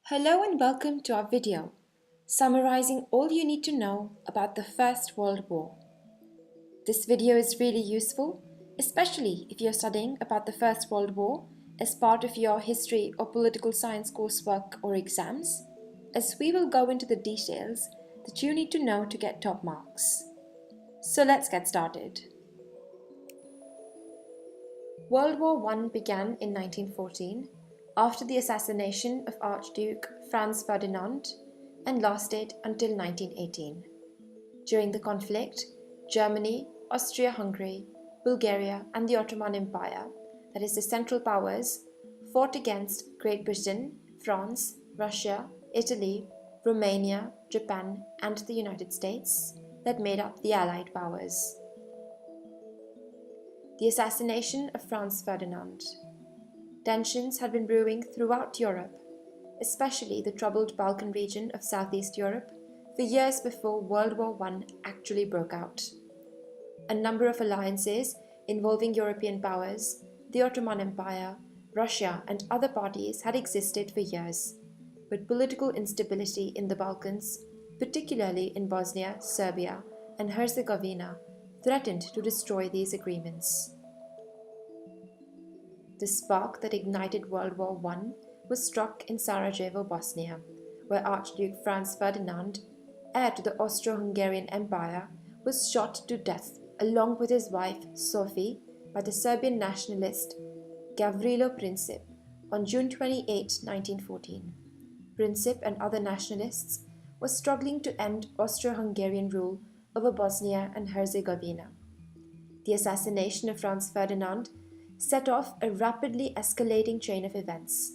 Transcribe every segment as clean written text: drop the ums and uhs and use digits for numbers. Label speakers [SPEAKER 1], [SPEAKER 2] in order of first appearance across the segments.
[SPEAKER 1] Hello and welcome to our video summarizing all you need to know about the First World War. This video is really useful, especially if you're studying about the First World War as part of your history or political science coursework or exams, as we will go into the details that you need to know to get top marks. So let's get started. World War I began in 1914 after the assassination of Archduke Franz Ferdinand and lasted until 1918. During the conflict, Germany, Austria-Hungary, Bulgaria and the Ottoman Empire, that is the Central Powers, fought against Great Britain, France, Russia, Italy, Romania, Japan and the United States that made up the Allied Powers. The assassination of Franz Ferdinand. Tensions had been brewing throughout Europe, especially the troubled Balkan region of Southeast Europe, for years before World War I actually broke out. A number of alliances involving European powers, the Ottoman Empire, Russia and other parties had existed for years, but political instability in the Balkans, particularly in Bosnia, Serbia and Herzegovina, threatened to destroy these agreements. The spark that ignited World War I was struck in Sarajevo, Bosnia, where Archduke Franz Ferdinand, heir to the Austro-Hungarian Empire, was shot to death along with his wife Sophie by the Serbian nationalist Gavrilo Princip on June 28, 1914. Princip and other nationalists were struggling to end Austro-Hungarian rule over Bosnia and Herzegovina. The assassination of Franz Ferdinand set off a rapidly escalating chain of events.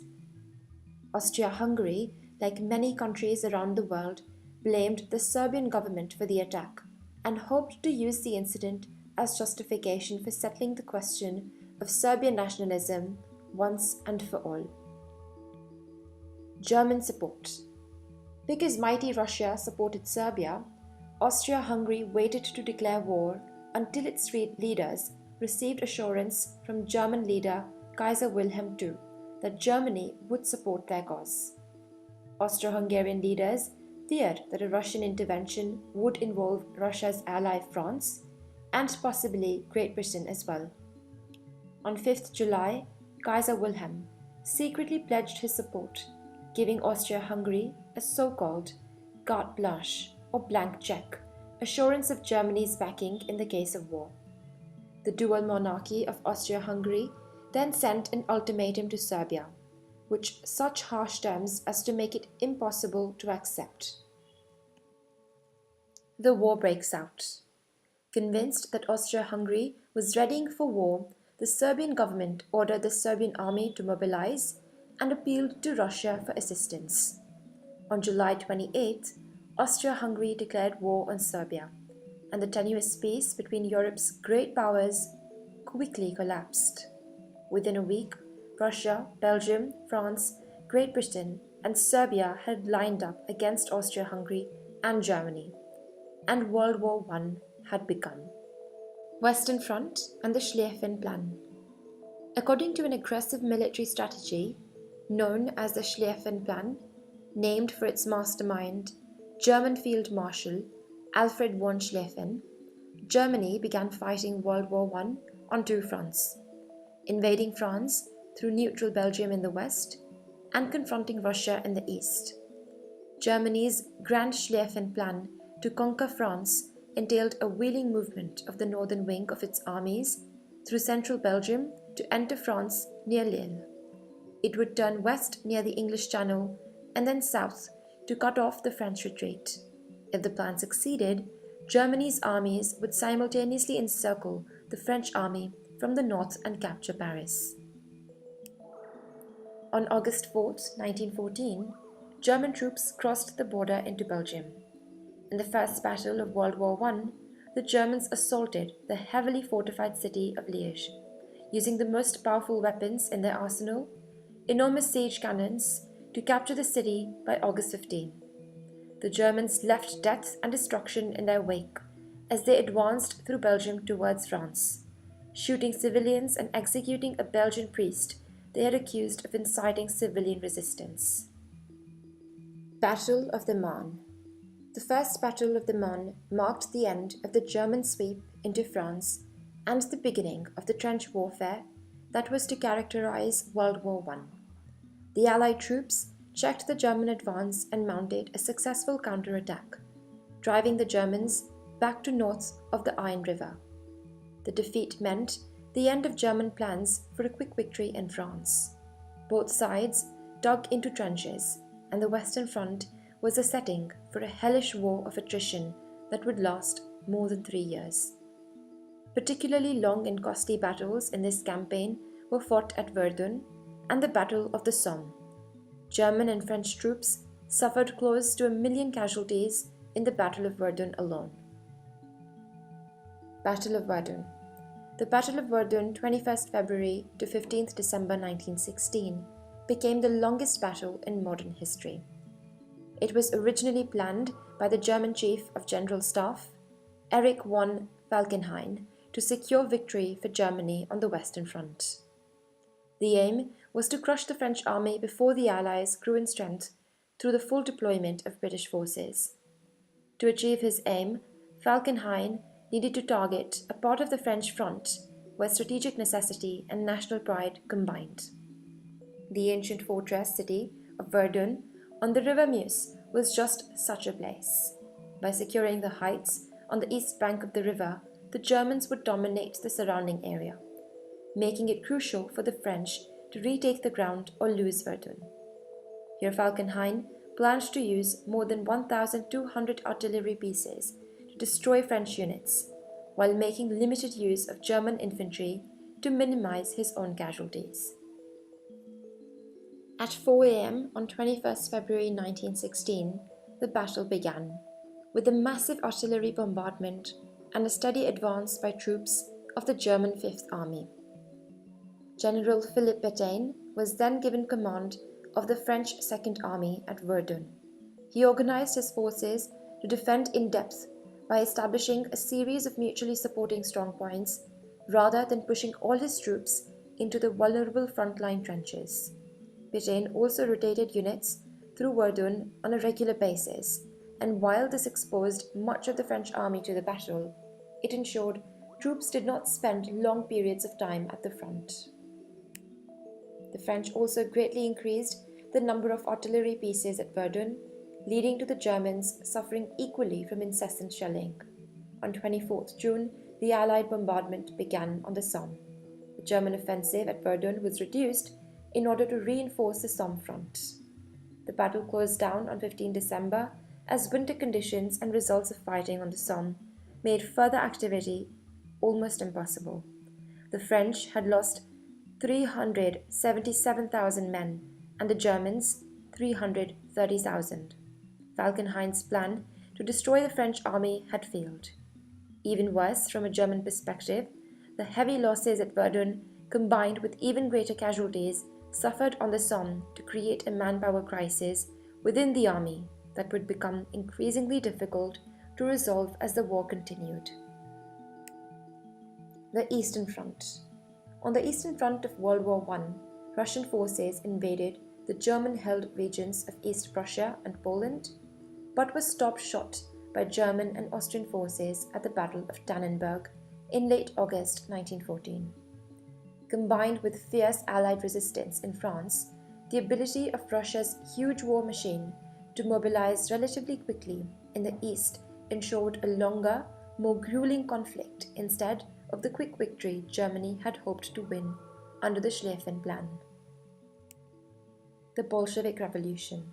[SPEAKER 1] Austria-Hungary, like many countries around the world, blamed the Serbian government for the attack and hoped to use the incident as justification for settling the question of Serbian nationalism once and for all. German support. Because mighty Russia supported Serbia, Austria-Hungary waited to declare war until its leaders received assurance from German leader Kaiser Wilhelm II that Germany would support their cause. Austro-Hungarian leaders feared that a Russian intervention would involve Russia's ally France and possibly Great Britain as well. On 5th July, Kaiser Wilhelm secretly pledged his support, giving Austria-Hungary a so-called carte blanche or blank check, assurance of Germany's backing in the case of war. The dual monarchy of Austria-Hungary then sent an ultimatum to Serbia, with such harsh terms as to make it impossible to accept. The war breaks out. Convinced that Austria-Hungary was readying for war, the Serbian government ordered the Serbian army to mobilize and appealed to Russia for assistance. On July 28, Austria-Hungary declared war on Serbia, and the tenuous peace between Europe's great powers quickly collapsed. Within a week, Russia, Belgium, France, Great Britain and Serbia had lined up against Austria-Hungary and Germany, and World War I had begun. Western Front and the Schlieffen Plan. According to an aggressive military strategy known as the Schlieffen Plan, named for its mastermind, German Field Marshal Alfred von Schlieffen, Germany began fighting World War I on two fronts, invading France through neutral Belgium in the west and confronting Russia in the east. Germany's Grand Schlieffen Plan to conquer France entailed a wheeling movement of the northern wing of its armies through central Belgium to enter France near Lille. It would turn west near the English Channel and then south to cut off the French retreat. If the plan succeeded, Germany's armies would simultaneously encircle the French army from the north and capture Paris. On August 4, 1914, German troops crossed the border into Belgium. In the First Battle of World War I, the Germans assaulted the heavily fortified city of Liège, using the most powerful weapons in their arsenal, enormous siege cannons, to capture the city by August 15. The Germans left death and destruction in their wake as they advanced through Belgium towards France, shooting civilians and executing a Belgian priest they had accused of inciting civilian resistance. Battle of the Marne. The First Battle of the Marne marked the end of the German sweep into France and the beginning of the trench warfare that was to characterize World War I. The Allied troops checked the German advance and mounted a successful counterattack, driving the Germans back to north of the Aisne River. The defeat meant the end of German plans for a quick victory in France. Both sides dug into trenches, and the Western Front was a setting for a hellish war of attrition that would last more than 3 years. Particularly long and costly battles in this campaign were fought at Verdun and the Battle of the Somme. German and French troops suffered close to 1 million casualties in the Battle of Verdun alone. Battle of Verdun. The Battle of Verdun, 21st February to 15th December 1916, became the longest battle in modern history. It was originally planned by the German Chief of General Staff, Erich von Falkenhayn, to secure victory for Germany on the Western Front. The aim was to crush the French army before the Allies grew in strength through the full deployment of British forces. To achieve his aim, Falkenhayn needed to target a part of the French front where strategic necessity and national pride combined. The ancient fortress city of Verdun on the River Meuse was just such a place. By securing the heights on the east bank of the river, the Germans would dominate the surrounding area, making it crucial for the French to retake the ground or lose Verdun. Here Falkenhayn planned to use more than 1,200 artillery pieces to destroy French units, while making limited use of German infantry to minimize his own casualties. At 4 a.m. on 21st February 1916, the battle began, with a massive artillery bombardment and a steady advance by troops of the German Fifth Army. General Philippe Pétain was then given command of the French Second Army at Verdun. He organized his forces to defend in depth by establishing a series of mutually supporting strongpoints rather than pushing all his troops into the vulnerable frontline trenches. Pétain also rotated units through Verdun on a regular basis, and while this exposed much of the French army to the battle, it ensured troops did not spend long periods of time at the front. The French also greatly increased the number of artillery pieces at Verdun, leading to the Germans suffering equally from incessant shelling. On 24th June, the Allied bombardment began on the Somme. The German offensive at Verdun was reduced in order to reinforce the Somme front. The battle closed down on 15 December as winter conditions and results of fighting on the Somme made further activity almost impossible. The French had lost 377,000 men and the Germans 330,000. Falkenhayn's plan to destroy the French army had failed. Even worse, from a German perspective, the heavy losses at Verdun, combined with even greater casualties, suffered on the Somme to create a manpower crisis within the army that would become increasingly difficult to resolve as the war continued. The Eastern Front. On the Eastern Front of World War I, Russian forces invaded the German-held regions of East Prussia and Poland, but was stopped short by German and Austrian forces at the Battle of Tannenberg in late August 1914. Combined with fierce Allied resistance in France, the ability of Russia's huge war machine to mobilize relatively quickly in the East ensured a longer, more grueling conflict instead of the quick victory Germany had hoped to win under the Schlieffen Plan. The Bolshevik Revolution.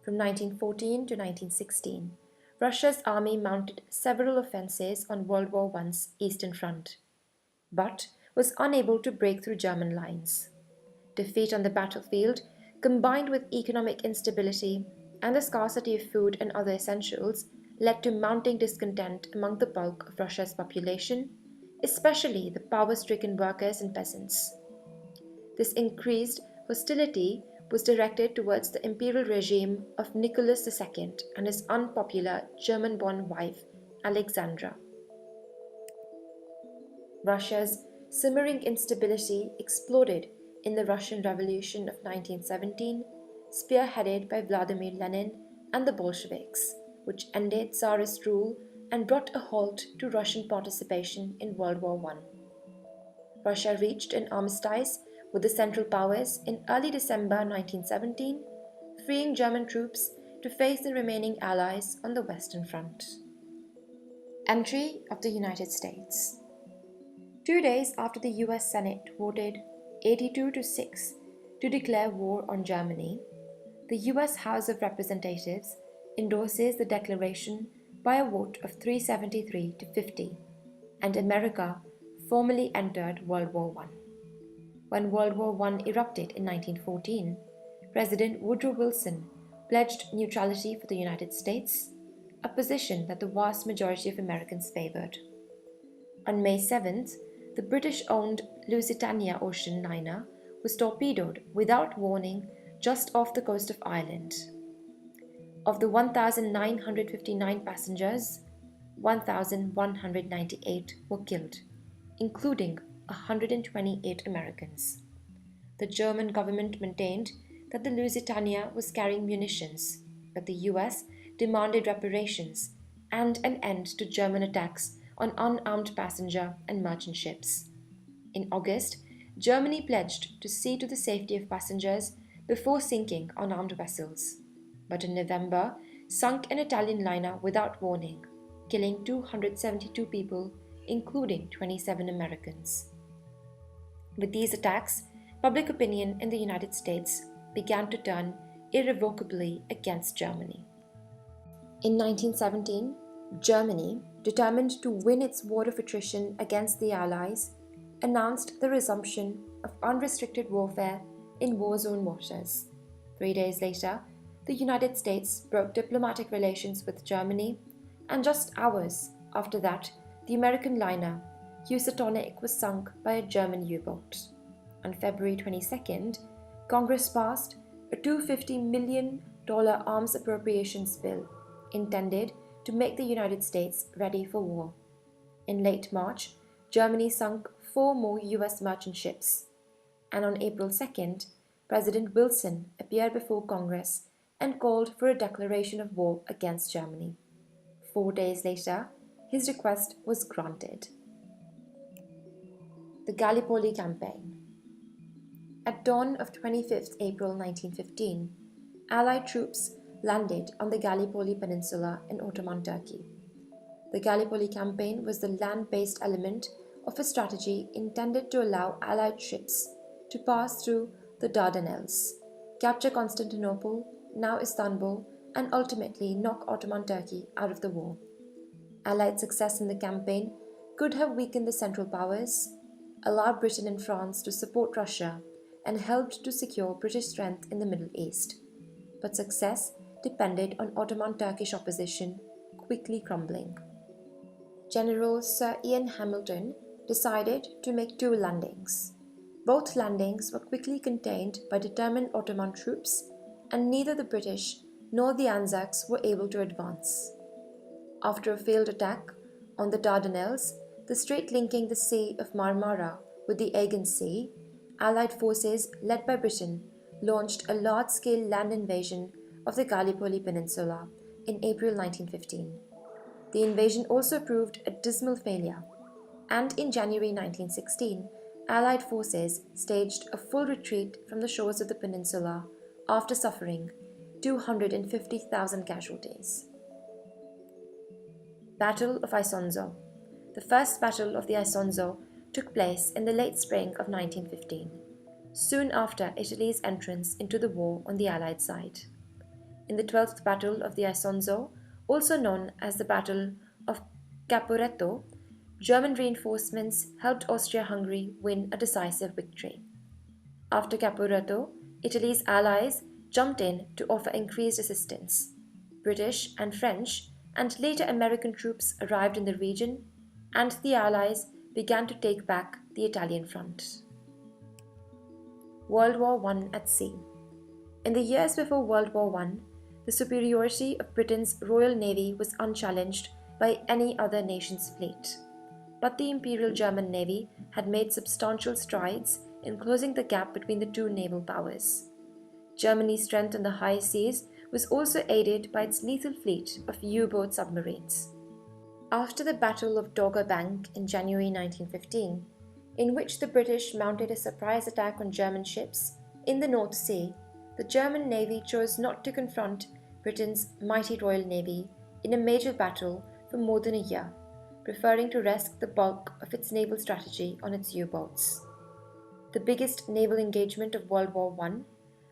[SPEAKER 1] From 1914 to 1916, Russia's army mounted several offensives on World War I's Eastern Front, but was unable to break through German lines. Defeat on the battlefield, combined with economic instability and the scarcity of food and other essentials, led to mounting discontent among the bulk of Russia's population, especially the power-stricken workers and peasants. This increased hostility was directed towards the imperial regime of Nicholas II and his unpopular German-born wife, Alexandra. Russia's simmering instability exploded in the Russian Revolution of 1917, spearheaded by Vladimir Lenin and the Bolsheviks, which ended Tsarist rule and brought a halt to Russian participation in World War I. Russia reached an armistice with the Central Powers in early December 1917, freeing German troops to face the remaining Allies on the Western Front. Entry of the United States. 2 days after the US Senate voted 82-6 to declare war on Germany, the US House of Representatives endorses the declaration by a vote of 373 to 50, and America formally entered World War I. When World War I erupted in 1914, President Woodrow Wilson pledged neutrality for the United States, a position that the vast majority of Americans favored. On May 7th, the British-owned Lusitania Ocean liner was torpedoed without warning just off the coast of Ireland. Of the 1,959 passengers, 1,198 were killed, including 128 Americans. The German government maintained that the Lusitania was carrying munitions, but the US demanded reparations and an end to German attacks on unarmed passenger and merchant ships. In August, Germany pledged to see to the safety of passengers before sinking unarmed vessels, but in November sunk an Italian liner without warning, killing 272 people, including 27 Americans. With these attacks, public opinion in the United States began to turn irrevocably against Germany. In 1917, Germany, determined to win its war of attrition against the Allies, announced the resumption of unrestricted warfare in war-zone waters. 3 days later, the United States broke diplomatic relations with Germany, and just hours after that, the American liner Housatonic was sunk by a German U-boat. On February 22nd, Congress passed a $250 million arms appropriations bill intended to make the United States ready for war. In late March, Germany sunk 4 more US merchant ships, and on April 2nd, President Wilson appeared before Congress and called for a declaration of war against Germany. 4 days later, his request was granted. The Gallipoli Campaign. At dawn of 25th April 1915, Allied troops landed on the Gallipoli Peninsula in Ottoman Turkey. The Gallipoli Campaign was the land-based element of a strategy intended to allow Allied ships to pass through the Dardanelles, capture Constantinople, now Istanbul, and ultimately knock Ottoman Turkey out of the war. Allied success in the campaign could have weakened the Central Powers, allowed Britain and France to support Russia, and helped to secure British strength in the Middle East. But success depended on Ottoman-Turkish opposition quickly crumbling. General Sir Ian Hamilton decided to make 2 landings. Both landings were quickly contained by determined Ottoman troops, and neither the British nor the Anzacs were able to advance. After a failed attack on the Dardanelles, the strait linking the Sea of Marmara with the Aegean Sea, Allied forces led by Britain launched a large-scale land invasion of the Gallipoli Peninsula in April 1915. The invasion also proved a dismal failure, and in January 1916, Allied forces staged a full retreat from the shores of the peninsula after suffering 250,000 casualties. Battle of Isonzo. The first Battle of the Isonzo took place in the late spring of 1915, soon after Italy's entrance into the war on the Allied side. In the 12th Battle of the Isonzo, also known as the Battle of Caporetto, German reinforcements helped Austria-Hungary win a decisive victory. After Caporetto, Italy's allies jumped in to offer increased assistance. British and French and later American troops arrived in the region, and the Allies began to take back the Italian front. World War I at sea. In the years before World War I, the superiority of Britain's Royal Navy was unchallenged by any other nation's fleet. But the Imperial German Navy had made substantial strides in closing the gap between the two naval powers. Germany's strength in the high seas was also aided by its lethal fleet of U-boat submarines. After the Battle of Dogger Bank in January 1915, in which the British mounted a surprise attack on German ships in the North Sea, the German Navy chose not to confront Britain's mighty Royal Navy in a major battle for more than a year, preferring to rest the bulk of its naval strategy on its U-boats. The biggest naval engagement of World War I,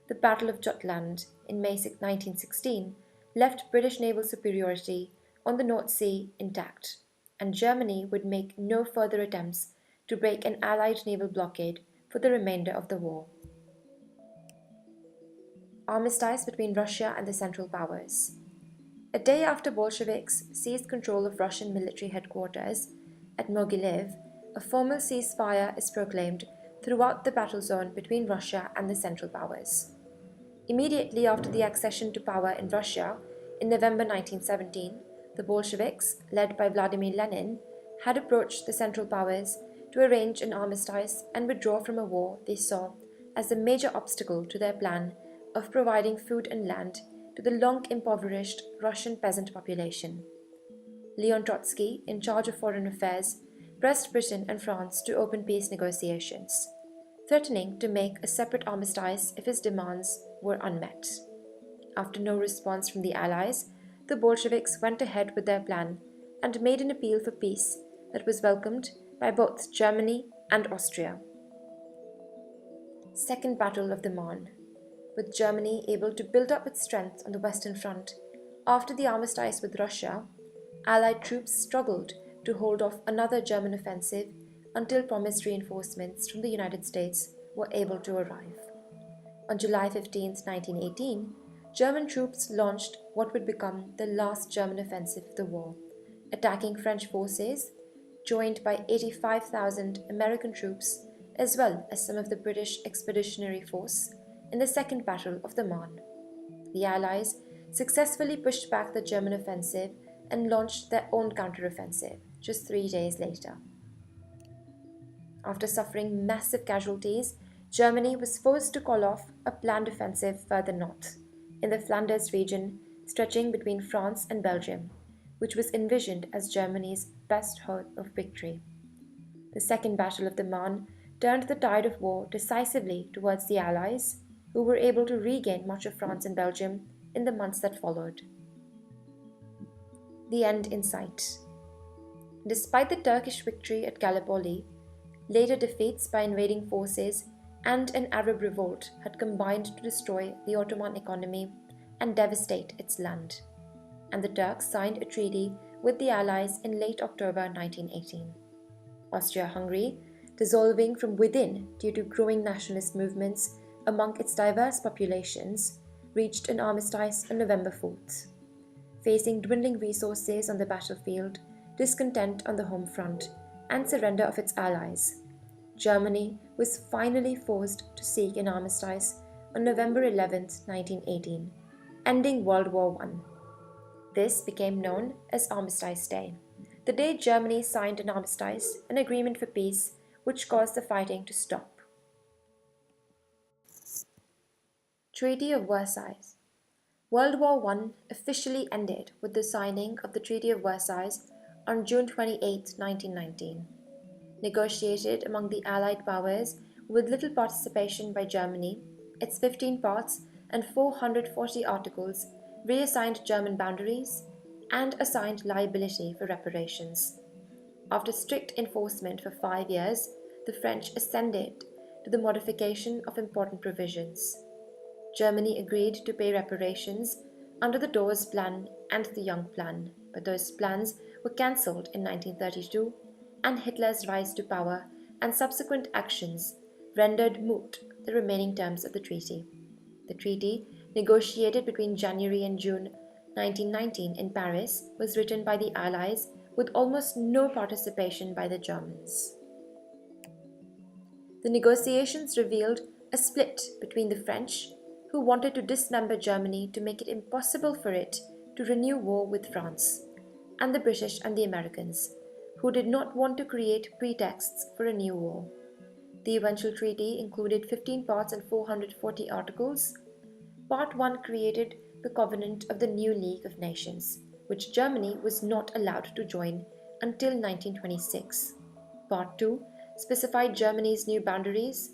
[SPEAKER 1] the Battle of Jutland in May 1916, left British naval superiority on the North Sea intact, and Germany would make no further attempts to break an Allied naval blockade for the remainder of the war. Armistice between Russia and the Central Powers. A day after Bolsheviks seized control of Russian military headquarters at Mogilev, a formal ceasefire is proclaimed throughout the battle zone between Russia and the Central Powers. Immediately after the accession to power in Russia in November 1917, the Bolsheviks, led by Vladimir Lenin, had approached the Central Powers to arrange an armistice and withdraw from a war they saw as a major obstacle to their plan of providing food and land to the long impoverished Russian peasant population. Leon Trotsky, in charge of foreign affairs, pressed Britain and France to open peace negotiations, threatening to make a separate armistice if his demands were unmet. After no response from the Allies, the Bolsheviks went ahead with their plan and made an appeal for peace that was welcomed by both Germany and Austria. Second Battle of the Marne. With Germany able to build up its strength on the Western Front after the armistice with Russia, Allied troops struggled to hold off another German offensive until promised reinforcements from the United States were able to arrive. On July 15, 1918, German troops launched what would become the last German offensive of the war, attacking French forces, joined by 85,000 American troops as well as some of the British Expeditionary Force in the Second Battle of the Marne. The Allies successfully pushed back the German offensive and launched their own counteroffensive just 3 days later. After suffering massive casualties, Germany was forced to call off a planned offensive further north, in the Flanders region stretching between France and Belgium, which was envisioned as Germany's best hope of victory. The Second Battle of the Marne turned the tide of war decisively towards the Allies, who were able to regain much of France and Belgium in the months that followed. The end in sight. Despite the Turkish victory at Gallipoli, later defeats by invading forces and an Arab revolt had combined to destroy the Ottoman economy and devastate its land, and the Turks signed a treaty with the Allies in late October 1918. Austria-Hungary, dissolving from within due to growing nationalist movements among its diverse populations, reached an armistice on November 4th. Facing dwindling resources on the battlefield, discontent on the home front, and surrender of its allies, Germany was finally forced to seek an armistice on November 11, 1918, ending World War I. This became known as Armistice Day, the day Germany signed an armistice, an agreement for peace, which caused the fighting to stop. Treaty of Versailles. World War I officially ended with the signing of the Treaty of Versailles on June 28, 1919. Negotiated among the Allied powers with little participation by Germany, its 15 parts and 440 articles reassigned German boundaries and assigned liability for reparations. After strict enforcement for 5 years, the French ascended to the modification of important provisions. Germany agreed to pay reparations under the Dawes Plan and the Young Plan, but those plans were cancelled in 1932, and Hitler's rise to power and subsequent actions rendered moot the remaining terms of the treaty. The treaty, negotiated between January and June 1919 in Paris, was written by the Allies with almost no participation by the Germans. The negotiations revealed a split between the French, who wanted to dismember Germany to make it impossible for it to renew war with France, and the British and the Americans, who did not want to create pretexts for a new war. The eventual treaty included 15 parts and 440 articles. Part 1 created the covenant of the new League of Nations, which Germany was not allowed to join until 1926. Part 2 specified Germany's new boundaries,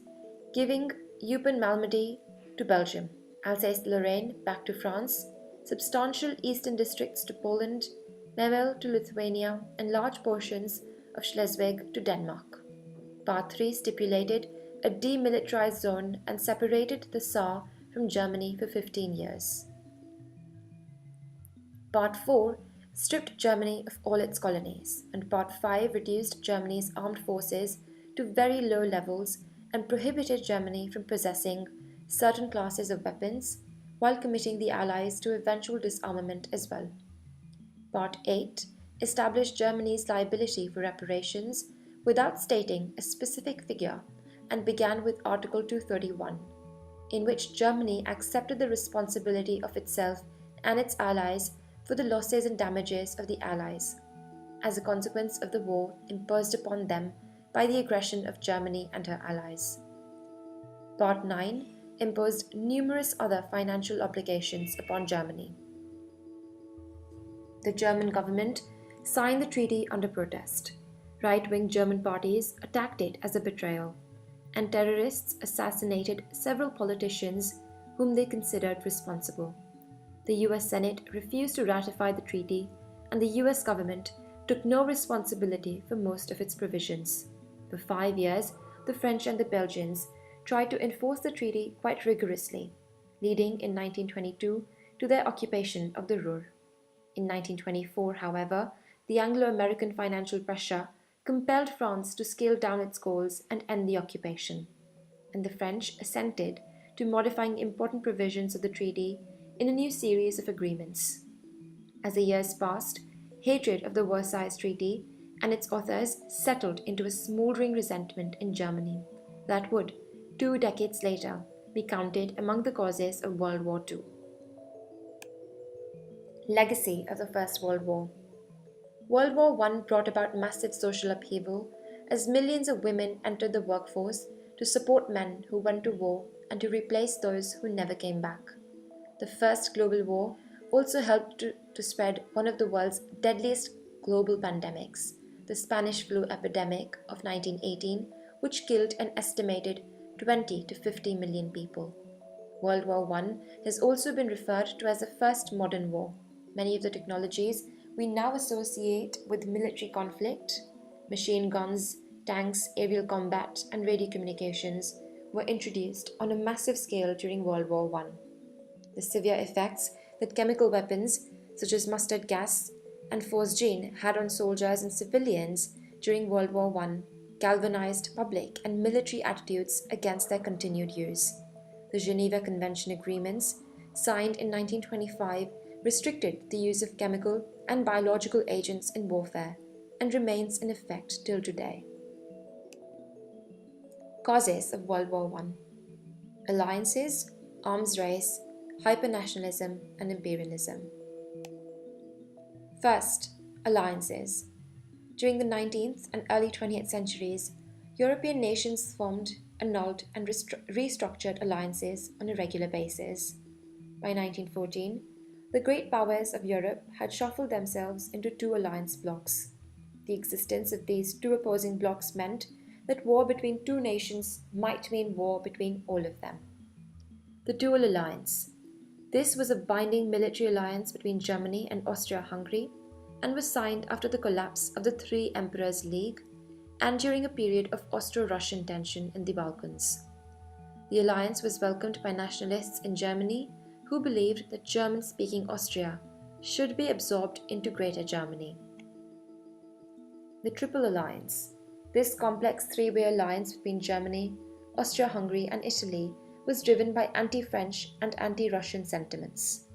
[SPEAKER 1] giving Eupen-Malmedy to Belgium, Alsace-Lorraine back to France, substantial eastern districts to Poland, Memel to Lithuania, and large portions of Schleswig to Denmark. Part 3 stipulated a demilitarized zone and separated the Saar from Germany for 15 years. Part 4 stripped Germany of all its colonies, and Part 5 reduced Germany's armed forces to very low levels and prohibited Germany from possessing certain classes of weapons while committing the Allies to eventual disarmament as well. Part 8 established Germany's liability for reparations without stating a specific figure and began with Article 231, in which Germany accepted the responsibility of itself and its allies for the losses and damages of the Allies, as a consequence of the war imposed upon them by the aggression of Germany and her allies. Part 9 imposed numerous other financial obligations upon Germany. The German government signed the treaty under protest. Right-wing German parties attacked it as a betrayal, and terrorists assassinated several politicians whom they considered responsible. The US Senate refused to ratify the treaty, and the US government took no responsibility for most of its provisions. For 5 years, the French and the Belgians tried to enforce the treaty quite rigorously, leading in 1922 to their occupation of the Ruhr. In 1924, however, the Anglo-American financial pressure compelled France to scale down its goals and end the occupation, and the French assented to modifying important provisions of the treaty in a new series of agreements. As the years passed, hatred of the Versailles Treaty and its authors settled into a smoldering resentment in Germany that would, 2 decades later, be counted among the causes of World War II. Legacy of the First World War. World War I brought about massive social upheaval as millions of women entered the workforce to support men who went to war and to replace those who never came back. The First Global War also helped to spread one of the world's deadliest global pandemics, the Spanish flu epidemic of 1918, which killed an estimated 20 to 50 million people. World War I has also been referred to as the first modern war. Many of the technologies we now associate with military conflict, machine guns, tanks, aerial combat, and radio communications, were introduced on a massive scale during World War I. The severe effects that chemical weapons such as mustard gas and phosgene had on soldiers and civilians during World War I galvanized public and military attitudes against their continued use. The Geneva Convention agreements, signed in 1925, restricted the use of chemical and biological agents in warfare and remains in effect till today. Causes of World War I: alliances, arms race, hypernationalism, and imperialism. First, alliances. During the 19th and early 20th centuries, European nations formed, annulled, and restructured alliances on a regular basis. By 1914, the great powers of Europe had shuffled themselves into 2 alliance blocs. The existence of these 2 opposing blocs meant that war between 2 nations might mean war between all of them. The Dual Alliance. This was a binding military alliance between Germany and Austria-Hungary and was signed after the collapse of the Three Emperors League and during a period of Austro-Russian tension in the Balkans. The alliance was welcomed by nationalists in Germany who believed that German-speaking Austria should be absorbed into Greater Germany. The Triple Alliance. This complex 3-way alliance between Germany, Austria-Hungary, and Italy was driven by anti-French and anti-Russian sentiments.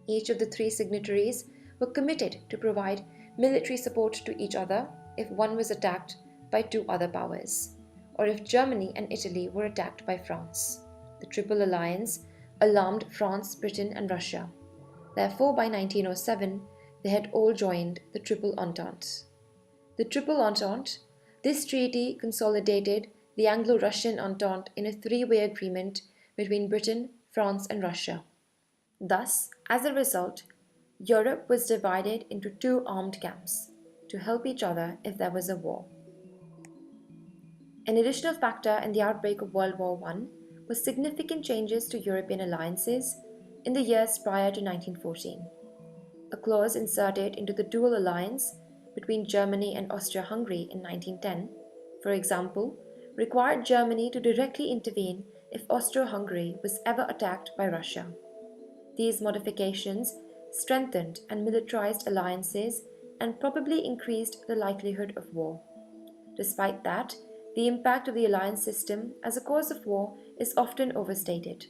[SPEAKER 1] Each of the 3 signatories were committed to provide military support to each other if one was attacked by 2 other powers, or if Germany and Italy were attacked by France. The Triple Alliance alarmed France, Britain, and Russia. Therefore, by 1907, they had all joined the Triple Entente. The Triple Entente. This treaty consolidated the Anglo-Russian Entente in a 3-way agreement between Britain, France, and Russia. Thus, as a result, Europe was divided into two armed camps to help each other if there was a war. An additional factor in the outbreak of World War I was significant changes to European alliances in the years prior to 1914. A clause inserted into the dual alliance between Germany and Austria-Hungary in 1910, for example, required Germany to directly intervene if Austro-Hungary was ever attacked by Russia. These modifications strengthened and militarized alliances and probably increased the likelihood of war. Despite that, the impact of the alliance system as a cause of war is often overstated.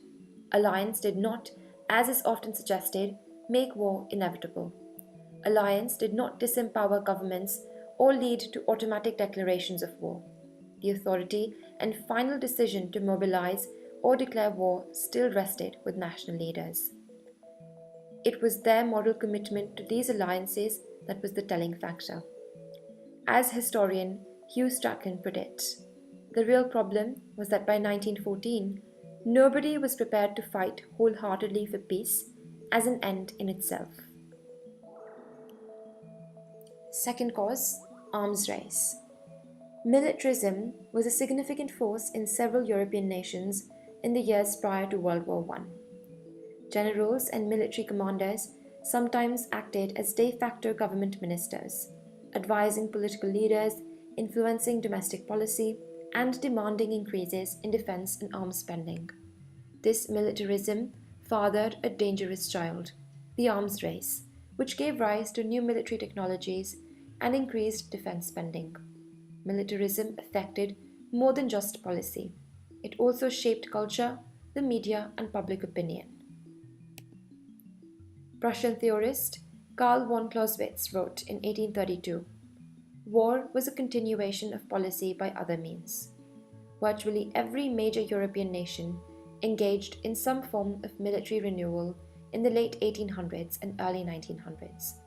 [SPEAKER 1] Alliance did not, as is often suggested, make war inevitable. Alliance did not disempower governments or lead to automatic declarations of war. The authority and final decision to mobilize or declare war still rested with national leaders. It was their moral commitment to these alliances that was the telling factor. As historian Hugh Strachan put it, the real problem was that by 1914, nobody was prepared to fight wholeheartedly for peace as an end in itself. Second cause, arms race. Militarism was a significant force in several European nations in the years prior to World War I. Generals and military commanders sometimes acted as de facto government ministers, advising political leaders, influencing domestic policy, and demanding increases in defense and arms spending. This militarism fathered a dangerous child, the arms race, which gave rise to new military technologies and increased defense spending. Militarism affected more than just policy. It also shaped culture, the media, and public opinion. Prussian theorist Karl von Clausewitz wrote in 1832, "War was a continuation of policy by other means." Virtually every major European nation engaged in some form of military renewal in the late 1800s and early 1900s.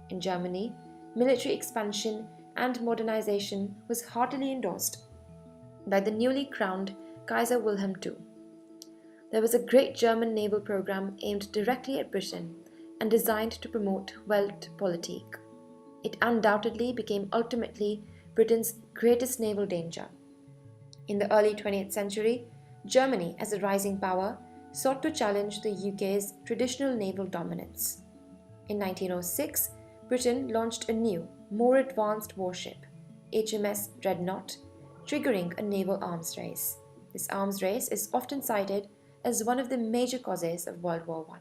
[SPEAKER 1] In Germany, military expansion and modernization was heartily endorsed by the newly crowned Kaiser Wilhelm II. There was a great German naval program aimed directly at Britain and designed to promote Weltpolitik. It undoubtedly became ultimately Britain's greatest naval danger. In the early 20th century, Germany, as a rising power, sought to challenge the UK's traditional naval dominance. In 1906, Britain launched a new, more advanced warship, HMS Dreadnought, triggering a naval arms race. This arms race is often cited as one of the major causes of World War I.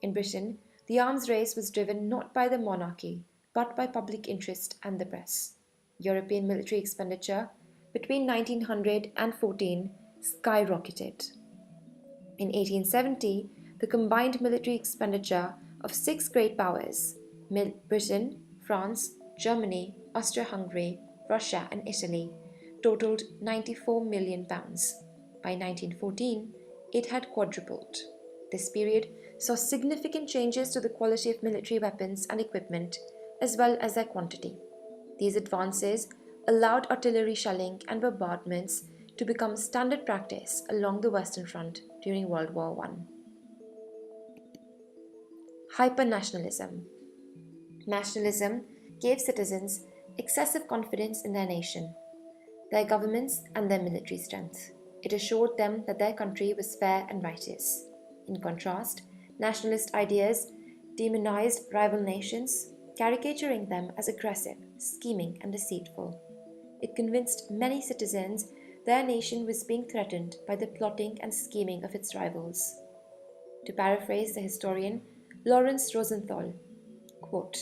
[SPEAKER 1] In Britain, the arms race was driven not by the monarchy, but by public interest and the press. European military expenditure between 1900 and 14 skyrocketed. In 1870, the combined military expenditure of six great powers, Britain, France, Germany, Austria-Hungary, Russia, and Italy, totaled £94 million. By 1914, it had quadrupled. This period saw significant changes to the quality of military weapons and equipment, as well as their quantity. These advances allowed artillery shelling and bombardments to become standard practice along the Western Front during World War I. Hypernationalism. Nationalism gave citizens excessive confidence in their nation, their governments, and their military strength. It assured them that their country was fair and righteous. In contrast, nationalist ideas demonized rival nations, caricaturing them as aggressive, scheming, and deceitful. It convinced many citizens their nation was being threatened by the plotting and scheming of its rivals. To paraphrase the historian Lawrence Rosenthal, quote,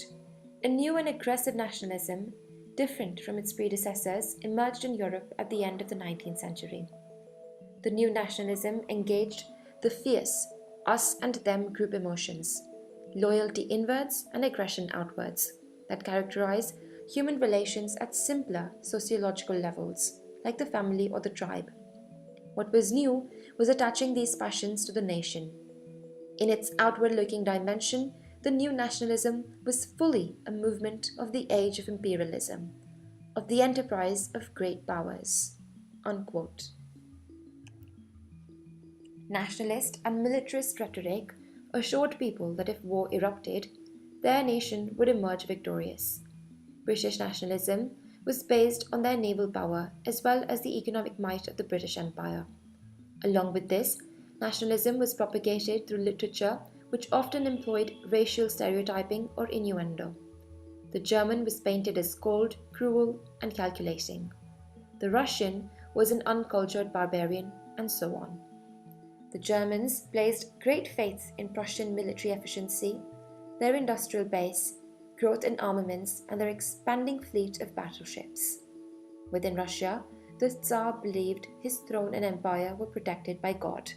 [SPEAKER 1] "A new and aggressive nationalism, different from its predecessors, emerged in Europe at the end of the 19th century. The new nationalism engaged the fierce us and them group emotions, loyalty inwards and aggression outwards, that characterize human relations at simpler sociological levels, like the family or the tribe. What was new was attaching these passions to the nation. In its outward-looking dimension, the new nationalism was fully a movement of the age of imperialism, of the enterprise of great powers." Unquote. Nationalist and militarist rhetoric assured people that if war erupted, their nation would emerge victorious. British nationalism was based on their naval power as well as the economic might of the British Empire. Along with this, nationalism was propagated through literature which often employed racial stereotyping or innuendo. The German was painted as cold, cruel, and calculating. The Russian was an uncultured barbarian, and so on. The Germans placed great faith in Prussian military efficiency, their industrial base, growth in armaments, and their expanding fleet of battleships. Within Russia, the Tsar believed his throne and empire were protected by God,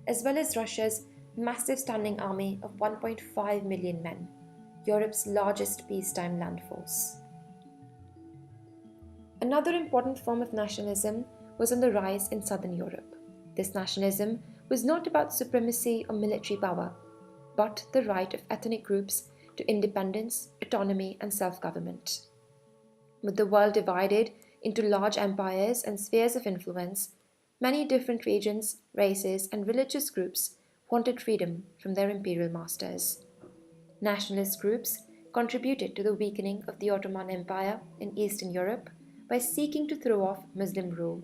[SPEAKER 1] as well as Russia's massive standing army of 1.5 million men, Europe's largest peacetime land force. Another important form of nationalism was on the rise in southern Europe. This nationalism was not about supremacy or military power, but the right of ethnic groups to independence, autonomy, and self government. With the world divided into large empires and spheres of influence, many different regions, races, and religious groups wanted freedom from their imperial masters. Nationalist groups contributed to the weakening of the Ottoman Empire in Eastern Europe by seeking to throw off Muslim rule.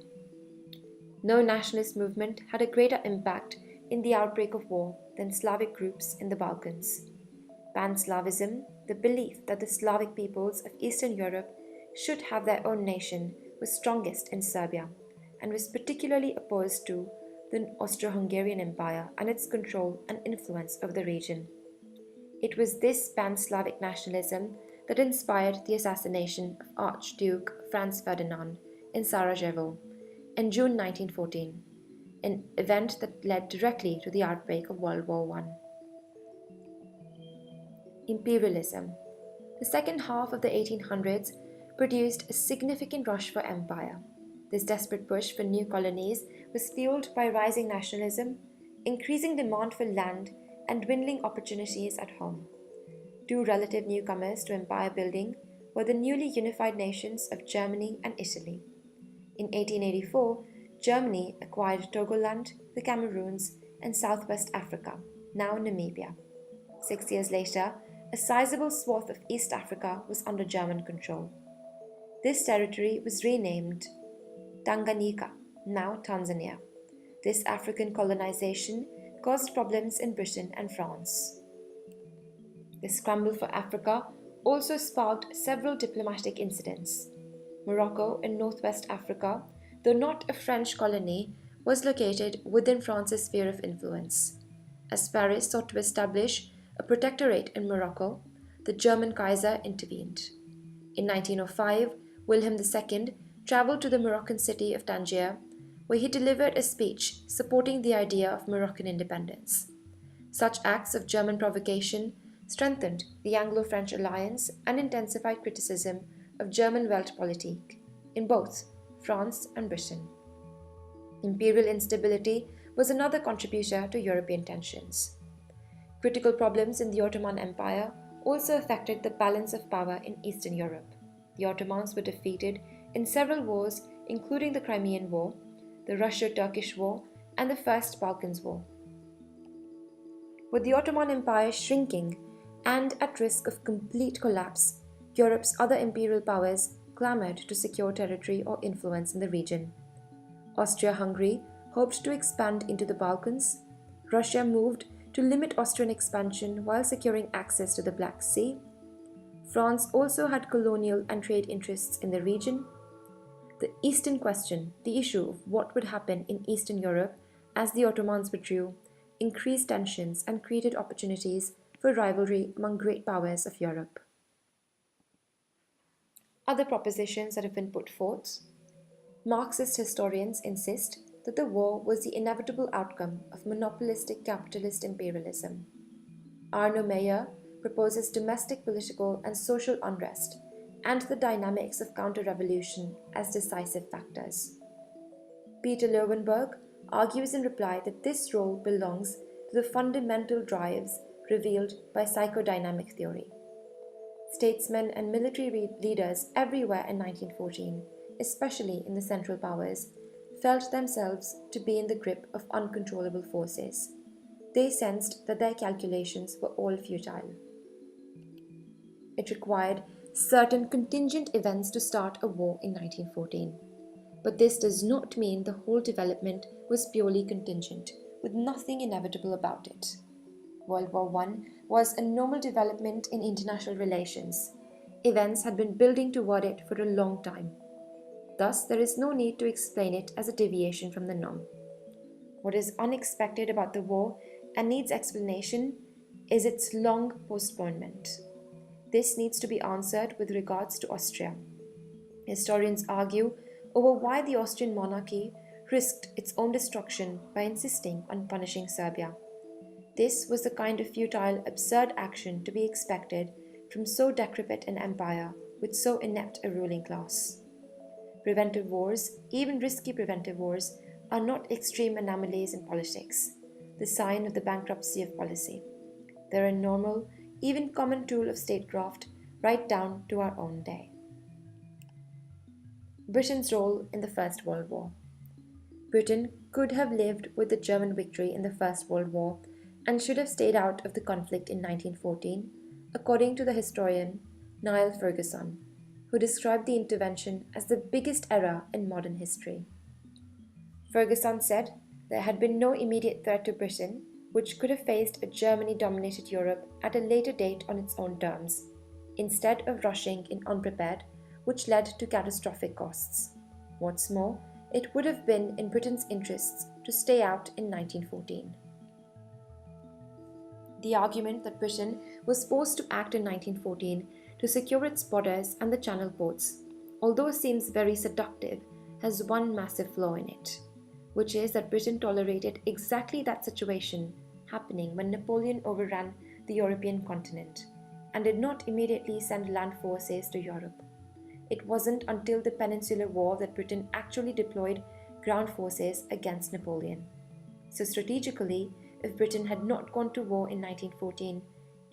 [SPEAKER 1] No nationalist movement had a greater impact in the outbreak of war than Slavic groups in the Balkans. Pan-Slavism, the belief that the Slavic peoples of Eastern Europe should have their own nation, was strongest in Serbia and was particularly opposed to the Austro-Hungarian Empire and its control and influence over the region. It was this pan-Slavic nationalism that inspired the assassination of Archduke Franz Ferdinand in Sarajevo in June 1914, an event that led directly to the outbreak of World War I. Imperialism. The second half of the 1800s produced a significant rush for empire. This desperate push for new colonies was fueled by rising nationalism, increasing demand for land, and dwindling opportunities at home. Two relative newcomers to empire building were the newly unified nations of Germany and Italy. In 1884, Germany acquired Togoland, the Cameroons, and Southwest Africa, now Namibia. 6 years later, a sizable swath of East Africa was under German control. This territory was renamed Tanganyika, now Tanzania. This African colonization caused problems in Britain and France. The scramble for Africa also sparked several diplomatic incidents. Morocco in northwest Africa, though not a French colony, was located within France's sphere of influence. As Paris sought to establish a protectorate in Morocco, the German Kaiser intervened. In 1905, Wilhelm II travelled to the Moroccan city of Tangier, where he delivered a speech supporting the idea of Moroccan independence. Such acts of German provocation strengthened the Anglo-French alliance and intensified criticism of German Weltpolitik in both France and Britain. Imperial instability was another contributor to European tensions. Critical problems in the Ottoman Empire also affected the balance of power in Eastern Europe. The Ottomans were defeated in several wars, including the Crimean War, the Russo-Turkish War, and the First Balkans War. With the Ottoman Empire shrinking and at risk of complete collapse, Europe's other imperial powers clamored to secure territory or influence in the region. Austria-Hungary hoped to expand into the Balkans. Russia moved to limit Austrian expansion while securing access to the Black Sea. France also had colonial and trade interests in the region. The Eastern Question, the issue of what would happen in Eastern Europe as the Ottomans withdrew, increased tensions and created opportunities for rivalry among great powers of Europe. Other propositions that have been put forth. Marxist historians insist that the war was the inevitable outcome of monopolistic capitalist imperialism. Arno Meyer proposes domestic political and social unrest and the dynamics of counter-revolution as decisive factors. Peter Loewenberg argues in reply that this role belongs to the fundamental drives revealed by psychodynamic theory. Statesmen and military leaders everywhere in 1914, especially in the Central Powers, felt themselves to be in the grip of uncontrollable forces. They sensed that their calculations were all futile. It required certain contingent events to start a war in 1914. But this does not mean the whole development was purely contingent, with nothing inevitable about it. World War I was a normal development in international relations. Events had been building toward it for a long time. Thus, there is no need to explain it as a deviation from the norm. What is unexpected about the war and needs explanation is its long postponement. This needs to be answered with regards to Austria. Historians argue over why the Austrian monarchy risked its own destruction by insisting on punishing Serbia. This was the kind of futile, absurd action to be expected from so decrepit an empire with so inept a ruling class. Preventive wars, even risky preventive wars, are not extreme anomalies in politics, the sign of the bankruptcy of policy. They're a normal, even common tool of statecraft right down to our own day. Britain's role in the First World War. Britain could have lived with the German victory in the First World War and should have stayed out of the conflict in 1914, according to the historian Niall Ferguson, who described the intervention as the biggest error in modern history. Ferguson said there had been no immediate threat to Britain, which could have faced a Germany-dominated Europe at a later date on its own terms, instead of rushing in unprepared, which led to catastrophic costs. What's more, it would have been in Britain's interests to stay out in 1914. The argument that Britain was forced to act in 1914 to secure its borders and the Channel ports, although seems very seductive, has one massive flaw in it, which is that Britain tolerated exactly that situation happening when Napoleon overran the European continent and did not immediately send land forces to Europe. It wasn't until the Peninsular War that Britain actually deployed ground forces against Napoleon. So strategically, if Britain had not gone to war in 1914,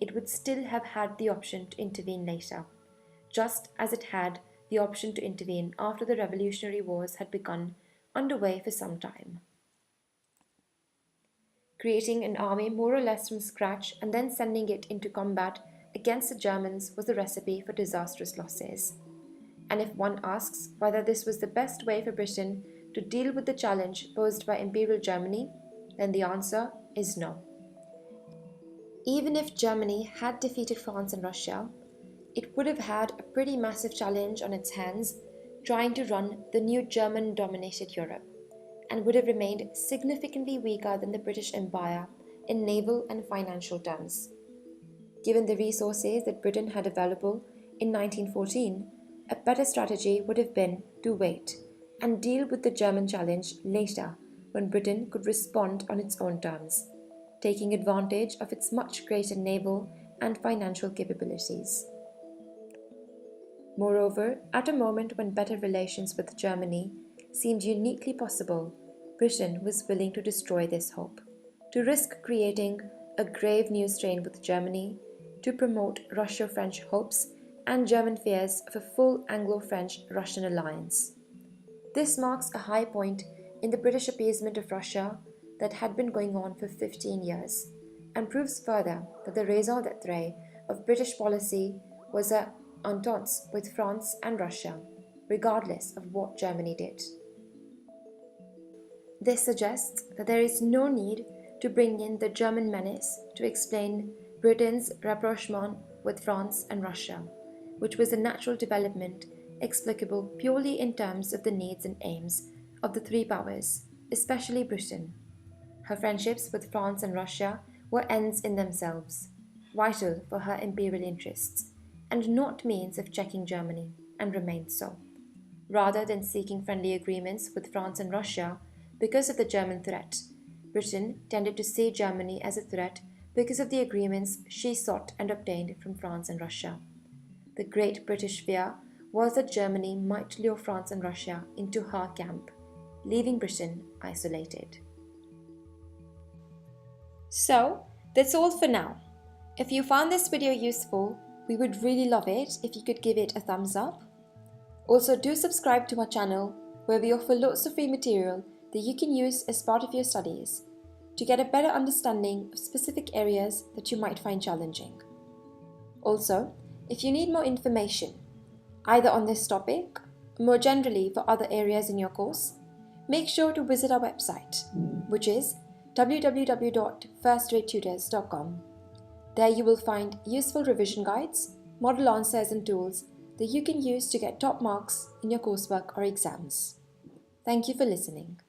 [SPEAKER 1] it would still have had the option to intervene later, just as it had the option to intervene after the Revolutionary Wars had begun underway for some time. Creating an army more or less from scratch and then sending it into combat against the Germans was a recipe for disastrous losses. And if one asks whether this was the best way for Britain to deal with the challenge posed by Imperial Germany, then the answer is no. Even if Germany had defeated France and Russia, it would have had a pretty massive challenge on its hands trying to run the new German-dominated Europe, and would have remained significantly weaker than the British Empire in naval and financial terms. Given the resources that Britain had available in 1914, a better strategy would have been to wait and deal with the German challenge later when Britain could respond on its own terms, taking advantage of its much greater naval and financial capabilities. Moreover, at a moment when better relations with Germany seemed uniquely possible, Britain was willing to destroy this hope, to risk creating a grave new strain with Germany, to promote Russo-French hopes and German fears of a full Anglo-French-Russian alliance. This marks a high point in the British appeasement of Russia that had been going on for 15 years, and proves further that the raison d'etre of British policy was an entente with France and Russia, regardless of what Germany did. This suggests that there is no need to bring in the German menace to explain Britain's rapprochement with France and Russia, which was a natural development explicable purely in terms of the needs and aims of the three powers, especially Britain. Her friendships with France and Russia were ends in themselves, vital for her imperial interests, and not means of checking Germany, and remained so. Rather than seeking friendly agreements with France and Russia because of the German threat, Britain tended to see Germany as a threat because of the agreements she sought and obtained from France and Russia. The great British fear was that Germany might lure France and Russia into her camp, leaving Britain isolated. So, that's all for now. If you found this video useful, we would really love it if you could give it a thumbs up. Also, do subscribe to our channel where we offer lots of free material that you can use as part of your studies to get a better understanding of specific areas that you might find challenging. Also, if you need more information, either on this topic or more generally for other areas in your course, make sure to visit our website, which is www.firstratetutors.com. There you will find useful revision guides, model answers and tools that you can use to get top marks in your coursework or exams. Thank you for listening.